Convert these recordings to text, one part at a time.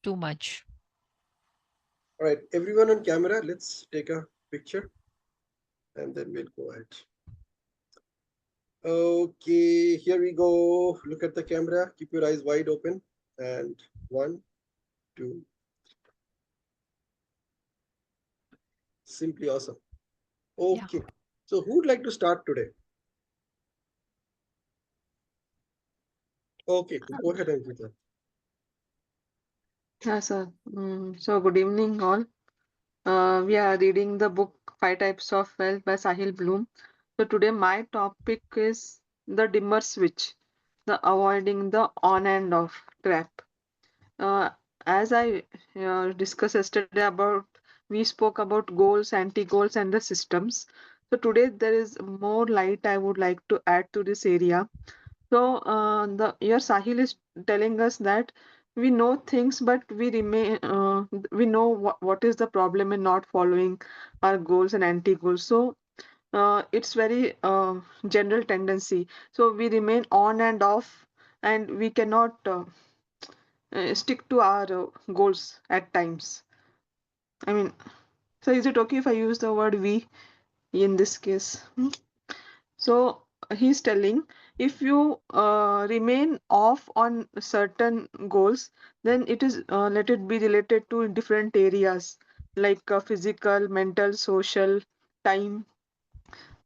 too much. All right, everyone on camera, let's take a picture and then we'll go ahead. Okay, here we go. Look at the camera. Keep your eyes wide open. And one, two. Simply awesome. Yeah. Okay. So who would like to start today? Okay, go ahead, Ankita. Yeah, sir. So, good evening, all. We are reading the book Five Types of Wealth by Sahil Bloom. So, today my topic is the dimmer switch, the avoiding the on and off trap. Uh, as I discussed yesterday about, we spoke about goals, anti-goals, and the systems. So, today there is more light I would like to add to this area. So the your Sahil is telling us that we know things, but we remain we know what is the problem in not following our goals and anti-goals. So it's very general tendency. So we remain on and off, and we cannot stick to our goals at times. I mean, so is it okay if I use the word we in this case? So he's telling if you remain off on certain goals, then it is let it be related to different areas like physical, mental, social, time.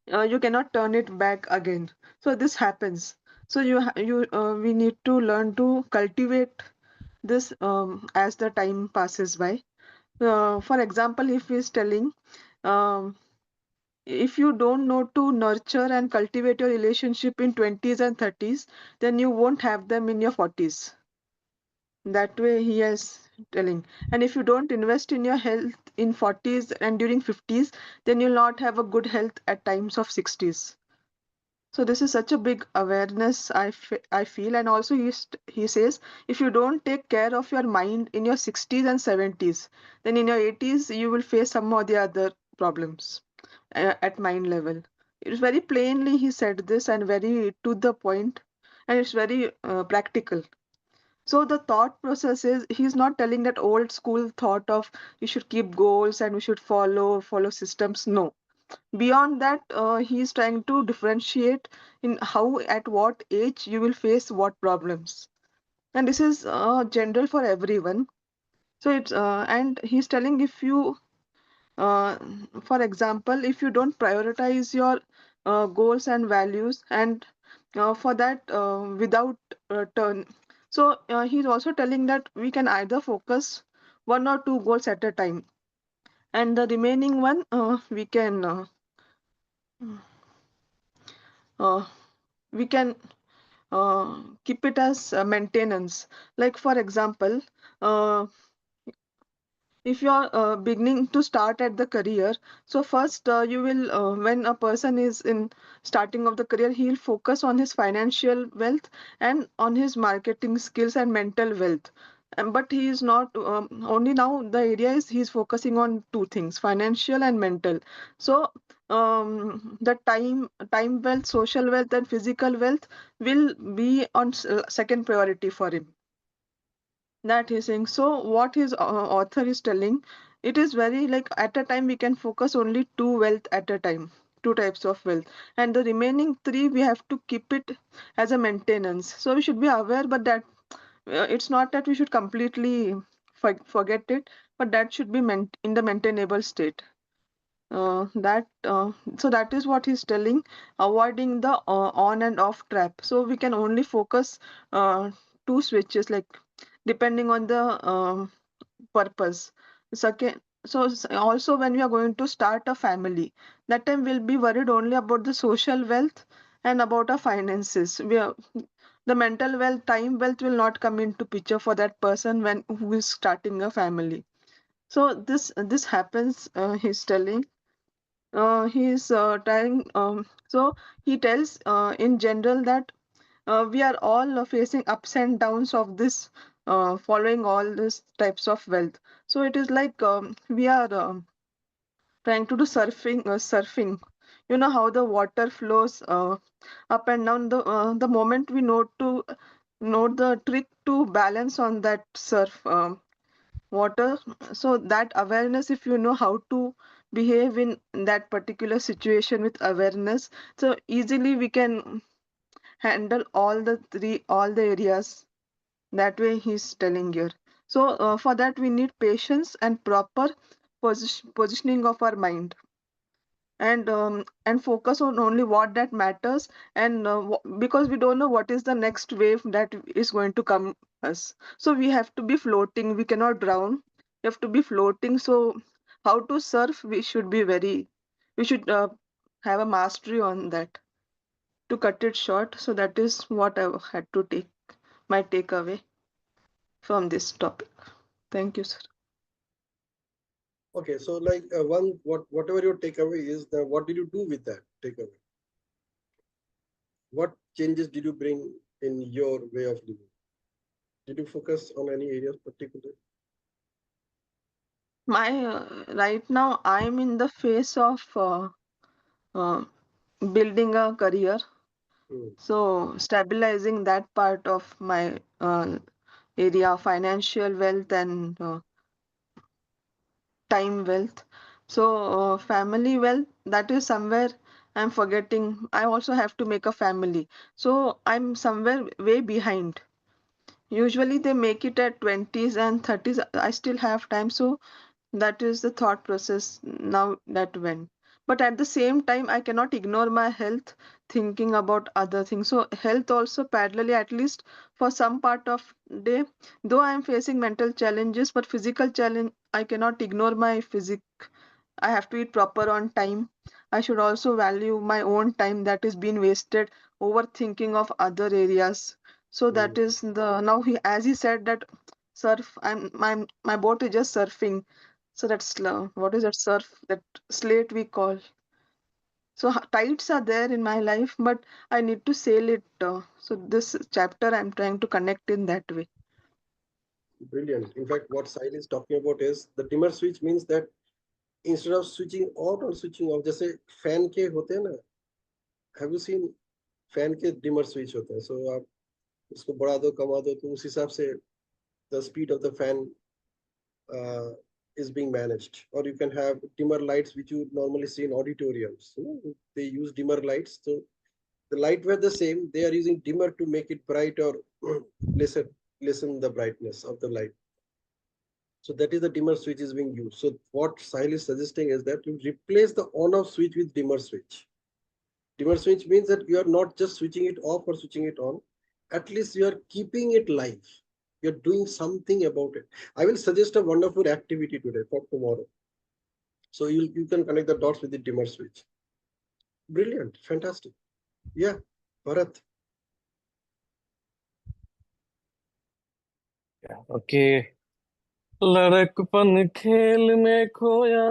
You cannot turn it back again. So this happens. So we need to learn to cultivate this as the time passes by. For example, if he's telling um, if you don't know to nurture and cultivate your relationship in 20s and 30s, then you won't have them in your 40s. That way he is telling. And if you don't invest in your health in 40s and during 50s, then you'll not have a good health at times of 60s. So this is such a big awareness I feel. And also he says if you don't take care of your mind in your 60s and 70s, then in your 80s you will face some or the other problems at mind level. It's very plainly he said this and very to the point, and it's very practical. So the thought process is he's not telling that old school thought of you should keep goals and we should follow systems. No, beyond that he's trying to differentiate in how at what age you will face what problems, and this is general for everyone. So it's and he's telling if you uh, for example, if you don't prioritize your goals and values, and for that without turn. So he's also telling that we can either focus one or two goals at a time, and the remaining one we can uh, we can keep it as maintenance. Like for example, uh, if you are beginning to start at the career, so first you will when a person is in starting of the career, he'll focus on his financial wealth and on his marketing skills and mental wealth. But he is not only now the area is he's focusing on two things, financial and mental. So the time wealth, social wealth, and physical wealth will be on second priority for him. That he's saying. So what his author is telling, it is very like at a time we can focus only two wealth at a time, two types of wealth, and the remaining three we have to keep it as a maintenance. So we should be aware, but that it's not that we should completely forget it, but that should be in the maintainable state. That so that is what he's telling, avoiding the on and off trap. So we can only focus two switches, like depending on the purpose. Second, so also when we are going to start a family, that time we'll be worried only about the social wealth and about our finances. The mental wealth, time wealth will not come into picture for that person when who is starting a family. So this happens. He's telling he's trying so he tells in general that we are all facing ups and downs of this following all these types of wealth. So it is like we are trying to do surfing. You know how the water flows up and down. The moment we know the trick to balance on that surf. water. So that awareness, if you know how to behave in that particular situation with awareness, so easily we can handle all the areas that way he's telling here. So for that we need patience and proper positioning of our mind, and focus on only what that matters, and because we don't know what is the next wave that is going to come us, so we have to be floating, we cannot drown, we have to be floating. So how to surf, we should have a mastery on that, to cut it short. So that is what I had to take, my takeaway from this topic. Thank you, sir. Okay, so like whatever your takeaway is, then what did you do with that takeaway? What changes did you bring in your way of living? Did you focus on any areas particular? My right now I'm in the phase of uh, building a career, Hmm. so stabilizing that part of my area, financial wealth and time wealth. So family wealth, that is somewhere I'm forgetting. I also have to make a family, so I'm somewhere way behind. Usually they make it at 20s and 30s. I still have time. So that is the thought process now that went. But at the same time, I cannot ignore my health thinking about other things. So health also parallelly, at least for some part of day, though I am facing mental challenges, but physical challenge, I cannot ignore my physic. I have to eat proper on time. I should also value my own time that is being wasted overthinking of other areas. So Hmm. that is the now he, as he said that surf, my boat is just surfing. So that's what is that surf, that slate we call. So tides are there in my life, but I need to sail it. So this chapter I'm trying to connect in that way. Brilliant. In fact, what Sahil is talking about is the dimmer switch means that instead of switching on or switching off, जैसे fan के होते हैं ना, have you seen fan के dimmer switch होते हैं? So आप उसको बढ़ा दो कमा दो तो उस हिसाब से the speed of the fan uh, is being managed. Or you can have dimmer lights which you normally see in auditoriums. You know, they use dimmer lights. So the light were the same. They are using dimmer to make it bright or lessen the brightness of the light. So that is the dimmer switch is being used. So what Sahil is suggesting is that you replace the on-off switch with dimmer switch. Dimmer switch means that you are not just switching it off or switching it on. At least you are keeping it live. You're doing something about it. I will suggest a wonderful activity today for tomorrow. So you can connect the dots with the dimmer switch. Brilliant, fantastic. Yeah, Bharat. Okay. लड़कपन खेल में खोया,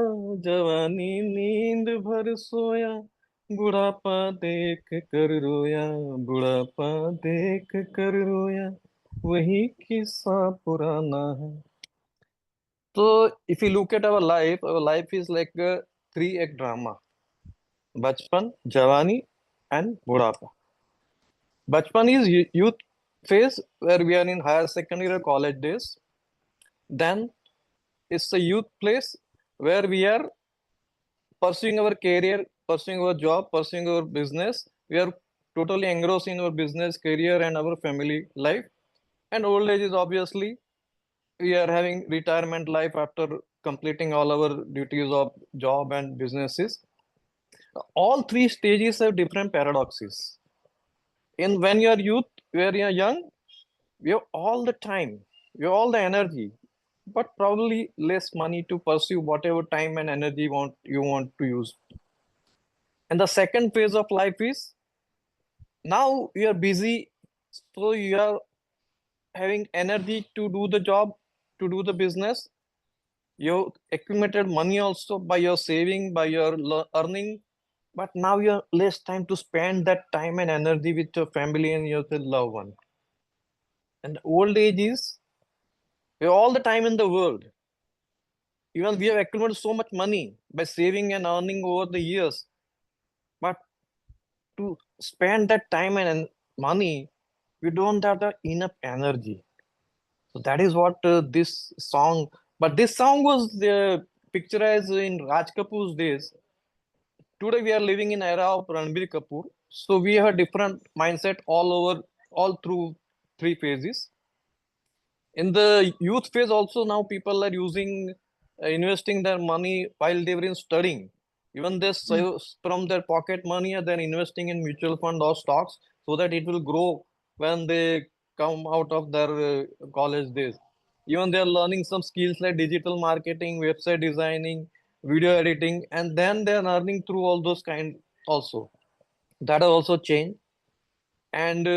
जवानी नींद भर सोया, बुढ़ापा देख कर रोया, बुढ़ापा देख कर रोया, वही किस्सा पुराना है. So if you look at our life is like a three-act drama: बचपन, जवानी, and बुढ़ापा. बचपन is youth phase where we are in higher secondary or college days. Then it's a youth place where we are pursuing our career, pursuing our job, pursuing our business. We are totally engrossed in our business, career, and our family life. And old age is obviously we are having retirement life after completing all our duties of job and businesses. All three stages have different paradoxes. In when you are youth, where you are young, we have all the time, we have all the energy, but probably less money to pursue whatever time and energy you want to use. And the second phase of life is now you are busy, so you are having energy to do the job, to do the business. You accumulated money also by your saving, by your earning, but now you have less time to spend that time and energy with your family and your loved one. And old age is we have all the time in the world. Even we have accumulated so much money by saving and earning over the years, but to spend that time and money, we don't have the enough energy. So that is what this song But this song was picturized in Raj Kapoor's days. Today we are living in era of Ranbir Kapoor. So we have a different mindset all over, all through three phases. In the youth phase also now people are using investing their money while they were in studying. Even they Mm. save from their pocket money and then investing in mutual fund or stocks so that it will grow when they come out of their college days. Even they are learning some skills like digital marketing, website designing, video editing, and then they are earning through all those kind also. That has also changed. And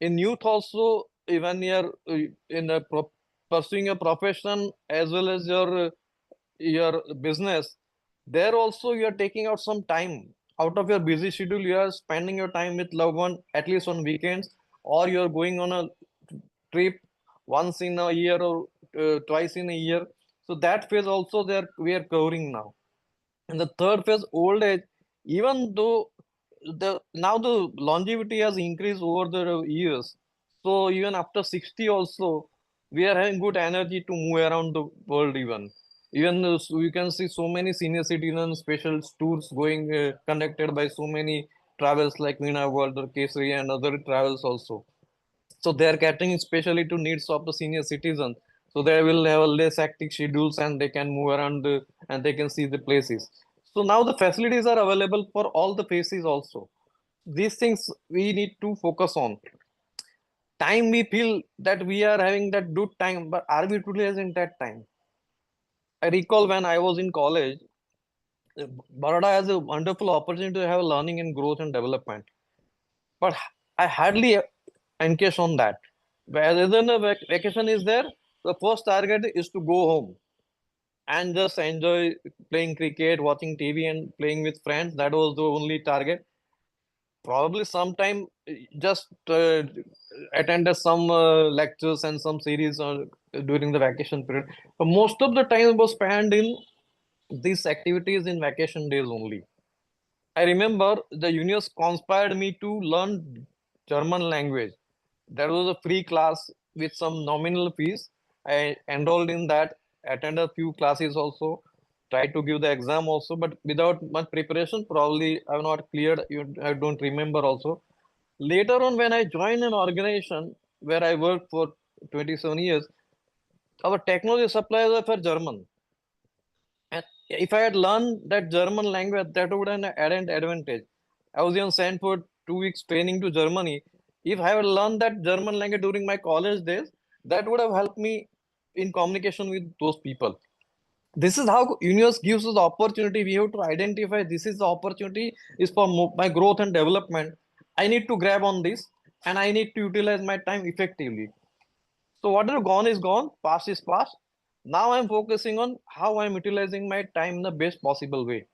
in youth also, even you're in a pursuing a profession as well as your business, there also you are taking out some time out of your busy schedule. You are spending your time with loved one at least on weekends, or you are going on a trip once in a year or twice in a year. So that phase also there we are covering now. And the third phase, old age, even though the now the longevity has increased over the years, so even after 60 also, we are having good energy to move around the world even. Even so you can see so many senior citizens, special tours going conducted by so many travels like Veena World or Kesari and other travels also. So they are catering especially to needs of the senior citizens. So they will have a less hectic schedules and they can move around and they can see the places. So now the facilities are available for all the places also. These things we need to focus on. Time we feel that we are having that good time, but are we utilizing that time? I recall when I was in college, Baroda has a wonderful opportunity to have learning and growth and development. But I hardly encash on that. Rather than a vacation is there, the first target is to go home and just enjoy playing cricket, watching TV, and playing with friends. That was the only target. Probably sometime just attended some lectures and some series during the vacation period. But most of the time was spent in these activities in vacation days only. I remember the unions conspired me to learn German language. There was a free class with some nominal fees. I enrolled in that, attended a few classes also, tried to give the exam also, but without much preparation, probably I have not cleared. I don't remember also. Later on, when I joined an organization where I worked for 27 years, our technology suppliers were for German. And if I had learned that German language, that would have an added advantage. I was even sent for 2 weeks training to Germany. If I had learned that German language during my college days, that would have helped me in communication with those people. This is how universe gives us the opportunity. We have to identify this is the opportunity is for my growth and development. I need to grab on this and I need to utilize my time effectively. So whatever gone is gone, past is past. Now I'm focusing on how I'm utilizing my time in the best possible way.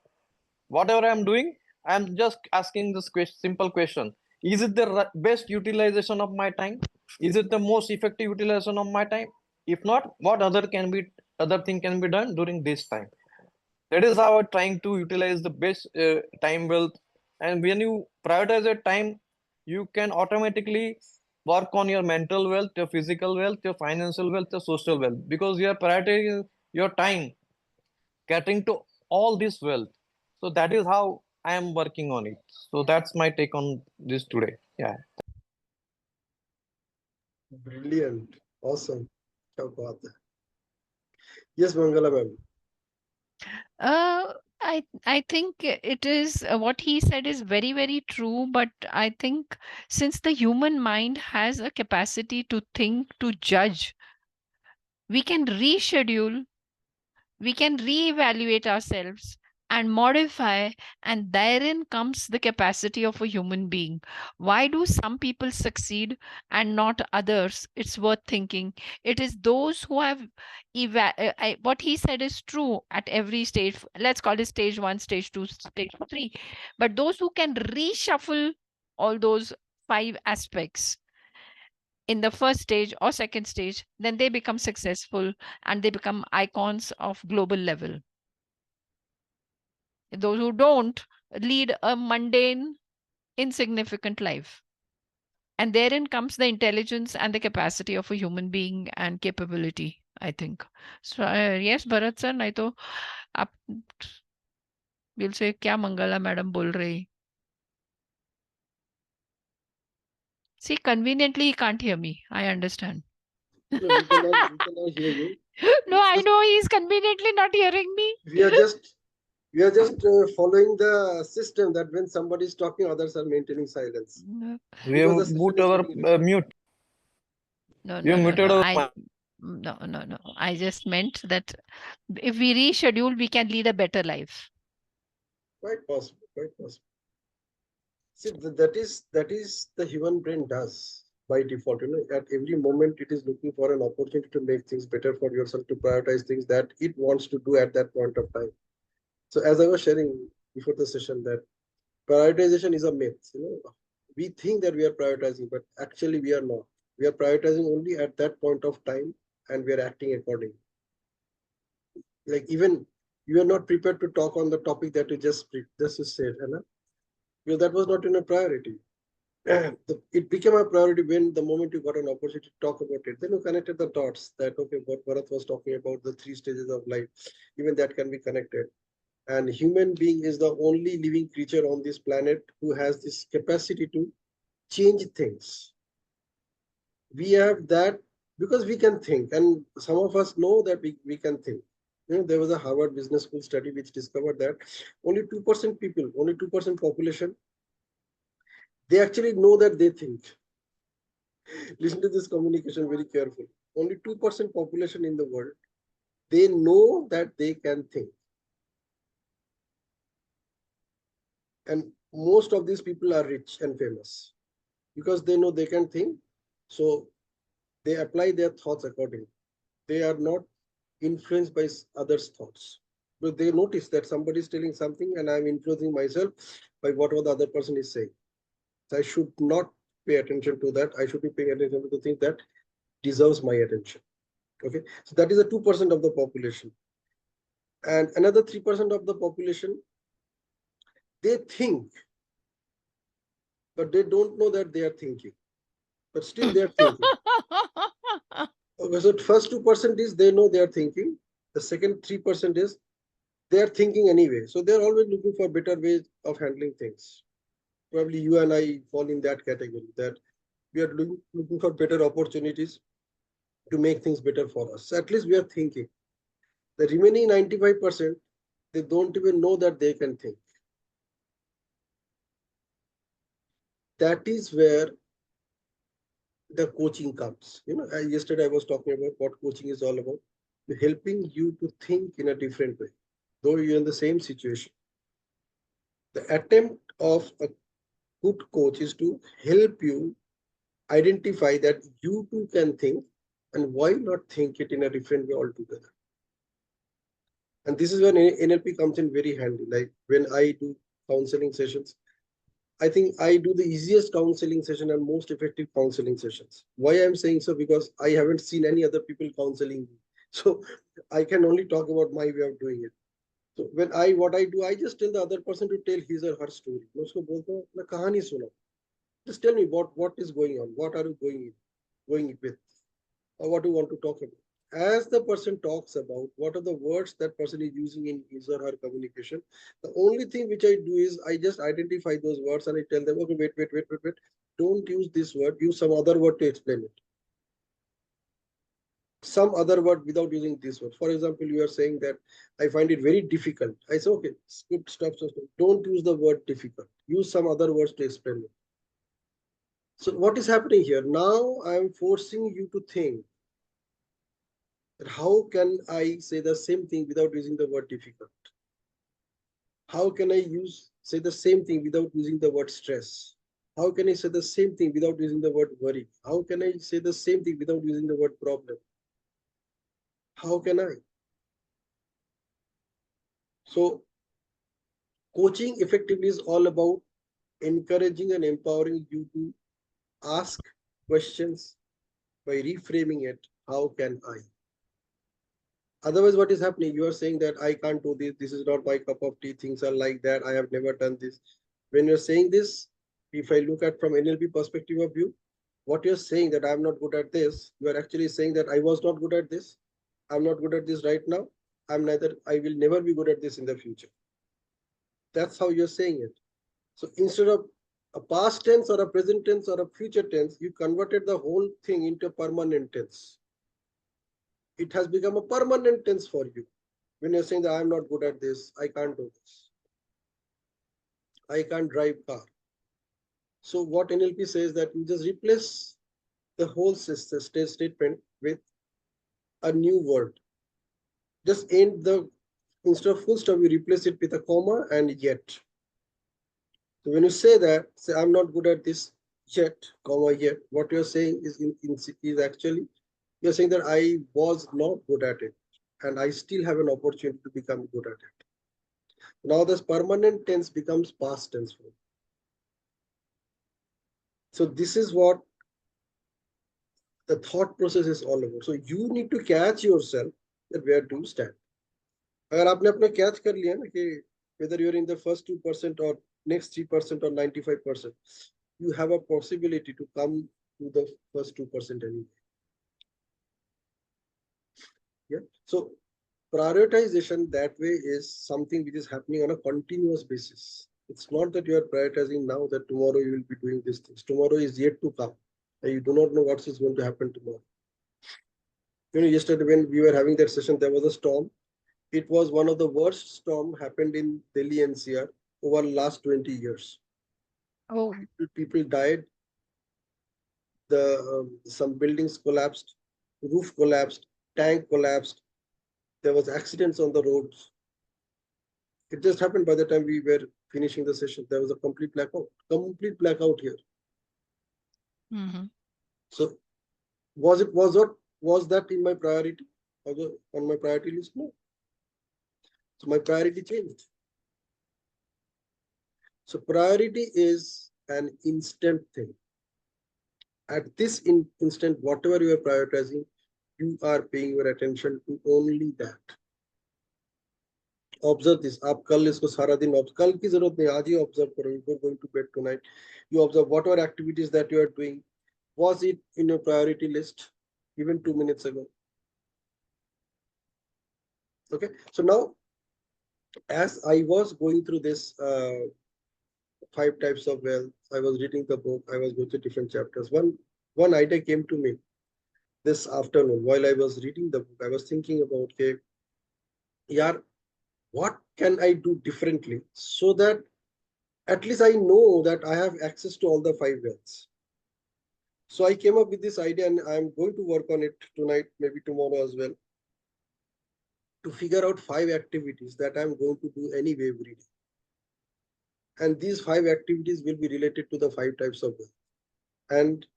Whatever I'm doing, I'm just asking this simple question: is it the best utilization of my time? Is it the most effective utilization of my time? If not, what other thing can be done during this time? That is how I'm trying to utilize the best time wealth. And when you prioritize your time, you can automatically work on your mental wealth, your physical wealth, your financial wealth, your social wealth, because you are prioritizing your time getting to all this wealth. So that is how I am working on it. So that's my take on this today. Yeah. Brilliant. Awesome. क्या बात है. Yes, Mangala ma'am. Uh, I think it is what he said is very, very true. But I think since the human mind has a capacity to think, to judge, we can reschedule, we can reevaluate ourselves and modify, and therein comes the capacity of a human being. Why do some people succeed and not others? It's worth thinking. It is those who have what he said is true at every stage. Let's call it stage 1, stage 2, stage 3. But those who can reshuffle all those 5 aspects in the first stage or second stage, then they become successful and they become icons of global level. Those who don't lead a mundane, insignificant life. And therein comes the intelligence and the capacity of a human being and capability. I think. So yes, Bharat sir, नहीं तो आप will say क्या Mangla madam बोल रही. See, conveniently he can't hear me. I understand. No, we cannot hear you. No, I know he is conveniently not hearing me. We are just we are just following the system that when somebody is talking, others are maintaining silence No, We because the have session put is our getting recorded. mute. no, We no, have no, muted no. our I no, no, no. I just meant that if we reschedule, we can lead a better life. Quite possible, quite possible. See, that is the human brain does by default. At every moment it is looking for an opportunity to make things better for yourself, to prioritize things that it wants to do at that point of time. So as I was sharing before the session, that prioritization is a myth. We think that we are prioritizing, but actually we are not. We are prioritizing only at that point of time, and we are acting accordingly. Like even you are not prepared to talk on the topic that you just said, because that was not in a priority. It became a priority when the moment you got an opportunity to talk about it. Then you connected the dots that okay, what Bharat was talking about, the three stages of life, even that can be connected. And human being is the only living creature on this planet who has this capacity to change things. We have that because we can think, and some of us know that we can think. There was a Harvard Business School study which discovered that only 2% people, only 2% population, they actually know that they think. Listen to this communication very carefully. Only 2% population in the world, they know that they can think. And most of these people are rich and famous because they know they can think. So they apply their thoughts accordingly. They are not influenced by others' thoughts. But they notice that somebody is telling something and I'm influencing myself by whatever the other person is saying. So I should not pay attention to that. I should be paying attention to the thing that deserves my attention. Okay, so that is a 2% of the population. And another 3% of the population, they think, but they don't know that they are thinking. But still they are thinking. Okay, so first 2% is they know they are thinking. The second 3% is they are thinking anyway. So they're always looking for better ways of handling things. Probably you and I fall in that category, that we are looking for better opportunities to make things better for us. So at least we are thinking. The remaining 95%, they don't even know that they can think. That is where the coaching comes. Yesterday I was talking about what coaching is all about, helping you to think in a different way, though you're in the same situation. The attempt of a good coach is to help you identify that you too can think, and why not think it in a different way altogether. And this is when NLP comes in very handy. Like when I do counseling sessions, I think I do the easiest counseling session and most effective counseling sessions. Why I'm saying so? Because I haven't seen any other people counseling me. So I can only talk about my way of doing it. So what I do, I just tell the other person to tell his or her story. मैं उसको बोलता हूँ मैं कहानी सुना. Just tell me what is going on. What are you going with? Or what do you want to talk about? As the person talks about what are the words that person is using in his or her communication, the only thing which I do is I just identify those words and I tell them, okay, wait. Don't use this word, use some other word to explain it. Some other word without using this word. For example, you are saying that I find it very difficult. I say, okay, stop. Don't use the word difficult. Use some other words to explain it. So what is happening here? Now I am forcing you to think that how can I say the same thing without using the word difficult? How can I say the same thing without using the word stress? How can I say the same thing without using the word worry? How can I say the same thing without using the word problem? How can I? So coaching effectively is all about encouraging and empowering you to ask questions by reframing it. How can I? Otherwise, what is happening? You are saying that I can't do this. This is not my cup of tea. Things are like that. I have never done this. When you're saying this, if I look at from NLP perspective of view, what you're saying that I'm not good at this, you are actually saying that I was not good at this. I'm not good at this right now. I will never be good at this in the future. That's how you're saying it. So instead of a past tense or a present tense or a future tense, you converted the whole thing into a permanent tense. It has become a permanent tense for you. When you're saying that I'm not good at this, I can't do this, I can't drive car. So what NLP says that you just replace the whole statement with a new word. Just end the, instead of full stop, you replace it with a comma and yet. So when you say that, say I'm not good at this yet, comma yet, what you're saying is actually you're saying that I was not good at it and I still have an opportunity to become good at it. Now this permanent tense becomes past tense. So this is what the thought process is all about. So you need to catch yourself that where to stand. अगर आपने अपना catch कर लिया ना कि whether you're in the first 2% or next 3% or 95%, you have a possibility to come to the first 2% anyway. Yeah. So prioritization that way is something which is happening on a continuous basis. It's not that you are prioritizing now that tomorrow you will be doing these things. Tomorrow is yet to come. And you do not know what is going to happen tomorrow. Yesterday when we were having that session, there was a storm. It was one of the worst storm happened in Delhi NCR over the last 20 years. Oh, People died. Some buildings collapsed, roof collapsed, tank collapsed. There was accidents on the roads. It just happened by the time we were finishing the session. There was a complete blackout here. mm-hmm. So was that in my priority? On my priority list? No. So my priority changed. So priority is an instant thing. At this instant, whatever you are prioritizing, you are paying your attention to only that. Observe this. आप कल इसको सारा दिन कल की जरूरत नहीं, आज ही observe करो. Before going to bed tonight, you observe whatever activities that you are doing. Was it in your priority list even 2 minutes ago? Okay. So now, as I was going through this 5 types of wealth, I was reading the book. I was going through different chapters. One idea came to me this afternoon while I was reading the book. I was thinking about, okay, yeah, what can I do differently so that at least I know that I have access to all the 5 wealths. So I came up with this idea and I'm going to work on it tonight, maybe tomorrow as well, to figure out 5 activities that I'm going to do anyway every day. And these 5 activities will be related to the 5 types of wealth. And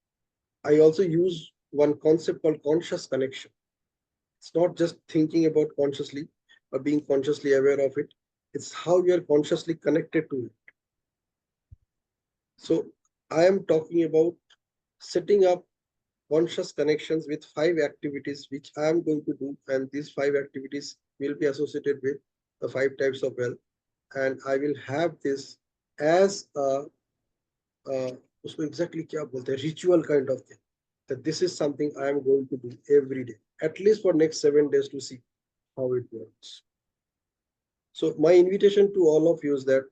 I also use one concept called conscious connection. It's not just thinking about consciously or being consciously aware of it. It's how you are consciously connected to it. So I am talking about setting up conscious connections with 5 activities which I am going to do, and these 5 activities will be associated with the 5 types of wealth, and I will have this as a उसको exactly क्या बोलते हैं, ritual kind of thing, that this is something I am going to do every day, at least for next 7 days, to see how it works. So my invitation to all of you is that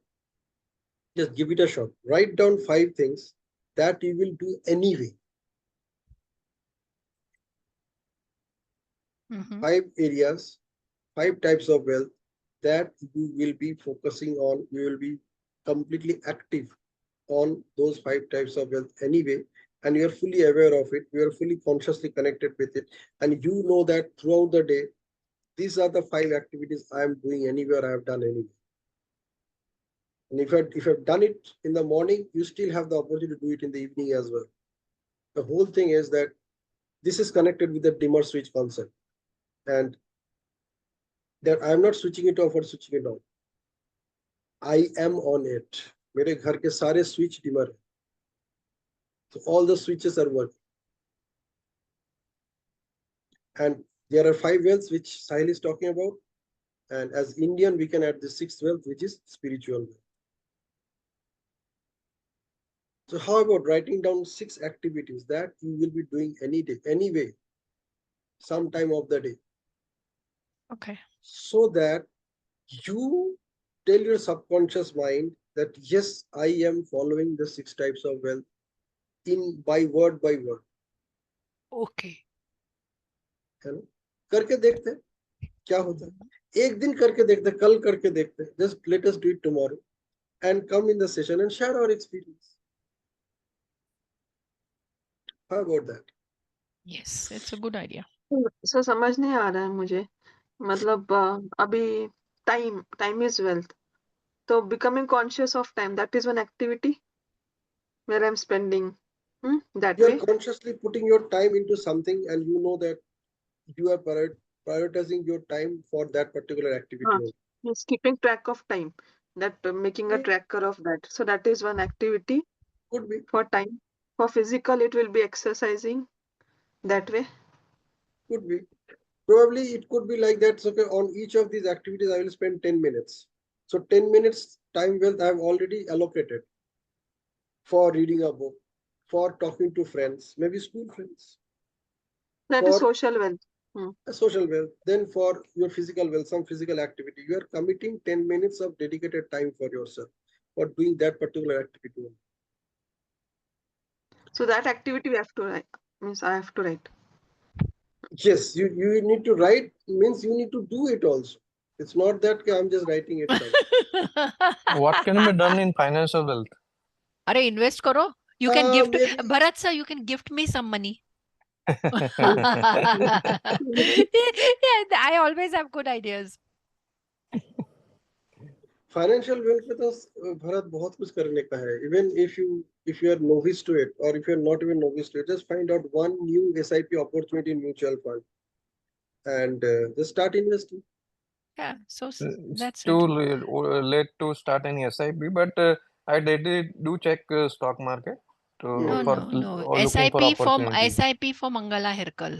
just give it a shot. Write down 5 things that you will do anyway. Mm-hmm. 5 areas, 5 types of wealth that you will be focusing on. You will be completely active on those 5 types of wealth anyway, and you are fully aware of it. You are fully consciously connected with it, and you know that throughout the day, these are the 5 activities I am doing anywhere. I have done anyway. And if I've done it in the morning, you still have the opportunity to do it in the evening as well. The whole thing is that this is connected with the dimmer switch concept, and that I'm not switching it off or switching it on. I am on it. मेरे घर के सारे switch dimmer है. So all the switches are working. And there are 5 wealths which Sahil is talking about. And as Indian, we can add the 6th wealth, which is spiritual wealth. So how about writing down 6 activities that you will be doing any day, anyway, some time of the day? Okay. so that you tell your subconscious mind that yes, I am following the 6 types of wealth in by word by word. Okay. है ना? करके देखते हैं क्या होता Mhm. है, एक दिन करके देखते हैं, कल करके देखते हैं, just let us do it tomorrow and come in the session and share our experience. How about that? Yes, it's a good idea. So समझ नहीं आ रहा है मुझे, मतलब अभी टाइम इज वेल्थ, तो becoming conscious of time, that is one activity where I'm spending that You are way. consciously putting your time into something and you know that you are prioritizing your time for that particular activity Uh, only. yes, keeping track of time, that making a Yeah, tracker of that. So that is one activity could be, for time. For physical, it will be exercising that way. could be. Probably it could be like that. So okay, on each of these activities, I will spend 10 minutes. So 10 minutes time wealth I have already allocated for reading a book, for talking to friends, maybe school friends, That is for social wealth. Hmm. a social wealth, then for your physical wealth, some physical activity. You are committing 10 minutes of dedicated time for yourself for doing that particular activity. So that activity we have to write. Means I have to write. Yes, you need to write means you need to do it also. It's not that okay, I'm just writing it down. What can be done in financial wealth? अरे invest करो. You can gift Maybe Bharat sir, you can gift me some money. Yeah, I always have good ideas. Financial wealth में तो भारत बहुत कुछ करने का है. Even if you are novice to it or if you are not even novice to it, just find out one new SIP opportunity in mutual fund and just start investing. Yeah, so It's that's too it. late to start any SIP, but I did do check stock market to No, Hmm. for no, no. or looking for opportunities. SIP for Mangala Herkal.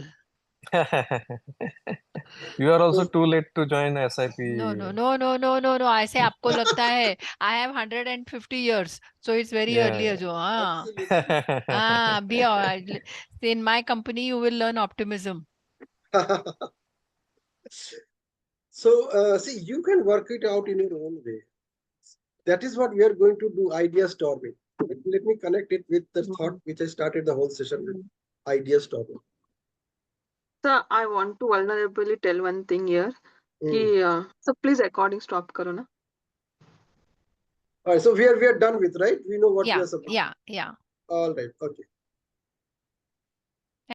You are also So, too late to join SIP. No, no, no, no, no, no, no. ऐसे आपको लगता है I have 150 years, so it's very early Yeah. जो हाँ absolutely. हाँ be all- in my company you will learn optimism. So see, you can work it out in your own way. That is what we are going to do, idea storming. Let me connect it with the thought Mhm. which I started the whole session with, Mhm. idea storming. So I want to vulnerably tell one thing here. Hmm. कि so please recording stop करो ना. All right, so we are done with, right? We know what we Yeah, are supposed to. yeah, yeah. All right, okay.